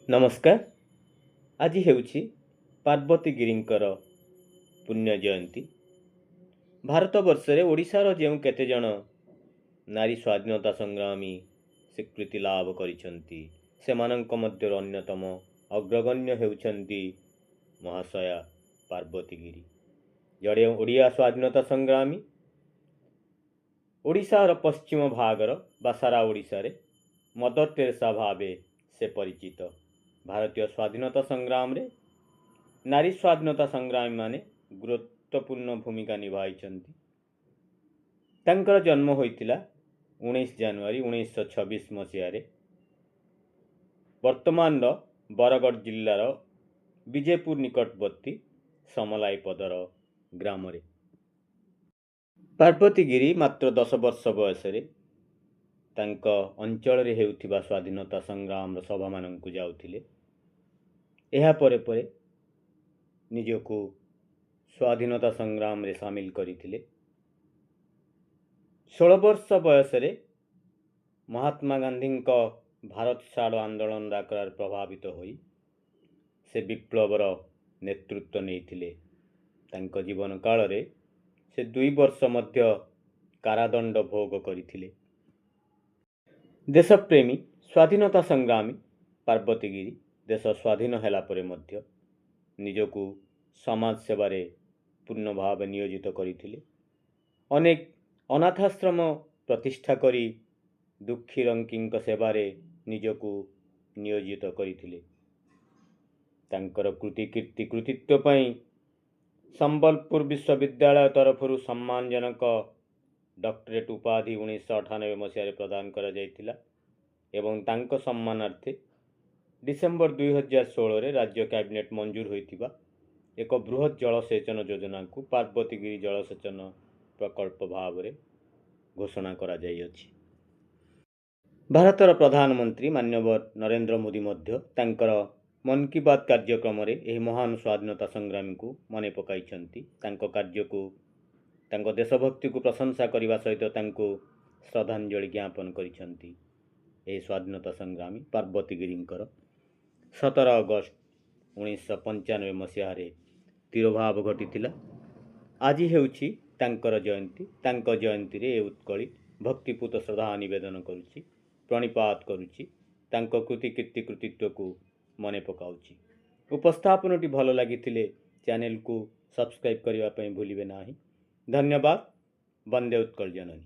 ନମସ୍କାର। ଆଜି ହେଉଛି ପାର୍ବତୀଗିରିଙ୍କର ପୁଣ୍ୟ ଜୟନ୍ତୀ। ଭାରତବର୍ଷରେ ଓଡ଼ିଶାର ଯେଉଁ କେତେଜଣ ନାରୀ ସ୍ୱାଧୀନତା ସଂଗ୍ରାମୀ ସ୍ୱୀକୃତି ଲାଭ କରିଛନ୍ତି, ସେମାନଙ୍କ ମଧ୍ୟରୁ ଅନ୍ୟତମ ଅଗ୍ରଗଣ୍ୟ ହେଉଛନ୍ତି ମହାଶୟା ପାର୍ବତୀଗିରି। ଜଣେ ଓଡ଼ିଆ ସ୍ୱାଧୀନତା ସଂଗ୍ରାମୀ। ଓଡ଼ିଶାର ପଶ୍ଚିମ ଭାଗର ବା ସାରା ଓଡ଼ିଶାରେ ମଦର ଟେରେସା ଭାବେ ସେ ପରିଚିତ। ଭାରତୀୟ ସ୍ୱାଧୀନତା ସଂଗ୍ରାମରେ ନାରୀ ସ୍ୱାଧୀନତା ସଂଗ୍ରାମୀମାନେ ଗୁରୁତ୍ୱପୂର୍ଣ୍ଣ ଭୂମିକା ନିଭାଇଛନ୍ତି। ତାଙ୍କର ଜନ୍ମ ହୋଇଥିଲା 19 ଜାନୁଆରୀ 1926 ମସିହାରେ ବର୍ତ୍ତମାନର ବରଗଡ଼ ଜିଲ୍ଲାର ବିଜେପୁର ନିକଟବର୍ତ୍ତୀ ସମଲାଇପଦର ଗ୍ରାମରେ। ପାର୍ବତୀଗିରି ମାତ୍ର 10 ବର୍ଷ ବୟସରେ ତାଙ୍କ ଅଞ୍ଚଳରେ ହେଉଥିବା ସ୍ୱାଧୀନତା ସଂଗ୍ରାମର ସଭାମାନଙ୍କୁ ଯାଉଥିଲେ। ଏହା ପରେ ପରେ ନିଜକୁ ସ୍ୱାଧୀନତା ସଂଗ୍ରାମରେ ସାମିଲ କରିଥିଲେ। 16 ବର୍ଷ ବୟସରେ ମହାତ୍ମା ଗାନ୍ଧୀଙ୍କ ଭାରତ ଛାଡ଼ ଆନ୍ଦୋଳନ ଡାକରାରେ ପ୍ରଭାବିତ ହୋଇ ସେ ବିପ୍ଳବର ନେତୃତ୍ୱ ନେଇଥିଲେ। ତାଙ୍କ ଜୀବନ କାଳରେ ସେ 2 ବର୍ଷ ମଧ୍ୟ କାରାଦଣ୍ଡ ଭୋଗ କରିଥିଲେ। ଦେଶପ୍ରେମୀ ସ୍ୱାଧୀନତା ସଂଗ୍ରାମୀ ପାର୍ବତୀଗିରି ଦେଶ ସ୍ୱାଧୀନ ହେଲା ପରେ ମଧ୍ୟ ନିଜକୁ ସମାଜ ସେବାରେ ପୂର୍ଣ୍ଣ ଭାବେ ନିୟୋଜିତ କରିଥିଲେ। ଅନେକ ଅନାଥାଶ୍ରମ ପ୍ରତିଷ୍ଠା କରି ଦୁଃଖୀ ରଙ୍କିଙ୍କ ସେବାରେ ନିଜକୁ ନିୟୋଜିତ କରିଥିଲେ। ତାଙ୍କର କୃତିତ୍ୱ ପାଇଁ ସମ୍ବଲପୁର ବିଶ୍ୱବିଦ୍ୟାଳୟ ତରଫରୁ ସମ୍ମାନଜନକ ଡକ୍ଟରେଟ୍ ଉପାଧି 1998 ମସିହାରେ ପ୍ରଦାନ କରାଯାଇଥିଲା ଏବଂ ତାଙ୍କ ସମ୍ମାନାର୍ଥେ ଡିସେମ୍ବର 2016ରେ ରାଜ୍ୟ କ୍ୟାବିନେଟ୍ ମଞ୍ଜୁର ହୋଇଥିବା ଏକ ବୃହତ୍ ଜଳସେଚନ ଯୋଜନାକୁ ପାର୍ବତୀଗିରି ଜଳସେଚନ ପ୍ରକଳ୍ପ ଭାବରେ ଘୋଷଣା କରାଯାଇଅଛି। ଭାରତର ପ୍ରଧାନମନ୍ତ୍ରୀ ମାନ୍ୟବର ନରେନ୍ଦ୍ର ମୋଦି ମଧ୍ୟ ତାଙ୍କର ମନ୍ କି ବାତ୍ କାର୍ଯ୍ୟକ୍ରମରେ ଏହି ମହାନ ସ୍ୱାଧୀନତା ସଂଗ୍ରାମୀଙ୍କୁ ମନେ ପକାଇଛନ୍ତି। ତାଙ୍କ କାର୍ଯ୍ୟକୁ, ତାଙ୍କ ଦେଶଭକ୍ତିକୁ ପ୍ରଶଂସା କରିବା ସହିତ ତାଙ୍କୁ ଶ୍ରଦ୍ଧାଞ୍ଜଳି ଜ୍ଞାପନ କରିଛନ୍ତି। ଏହି ସ୍ୱାଧୀନତା ସଂଗ୍ରାମୀ ପାର୍ବତୀଗିରିଙ୍କର 17 ଅଗଷ୍ଟ 1995 ମସିହାରେ ତିରୋଭାବ ଘଟିଥିଲା। ଆଜି ହେଉଛି ତାଙ୍କର ଜୟନ୍ତୀ। ତାଙ୍କ ଜୟନ୍ତୀରେ ଏ ଉତ୍କଳି ଭକ୍ତିପୂତ ଶ୍ରଦ୍ଧା ନିବେଦନ କରୁଛି, ପ୍ରଣିପାତ କରୁଛି, ତାଙ୍କ କୃତିତ୍ୱକୁ ମନେ ପକାଉଛି। ଉପସ୍ଥାପନଟି ଭଲ ଲାଗିଥିଲେ ଚ୍ୟାନେଲକୁ ସବସ୍କ୍ରାଇବ୍ କରିବା ପାଇଁ ଭୁଲିବେ ନାହିଁ। ଧନ୍ୟବାଦ। ବନ୍ଦେ ଉତ୍କଳ ଜନନୀ।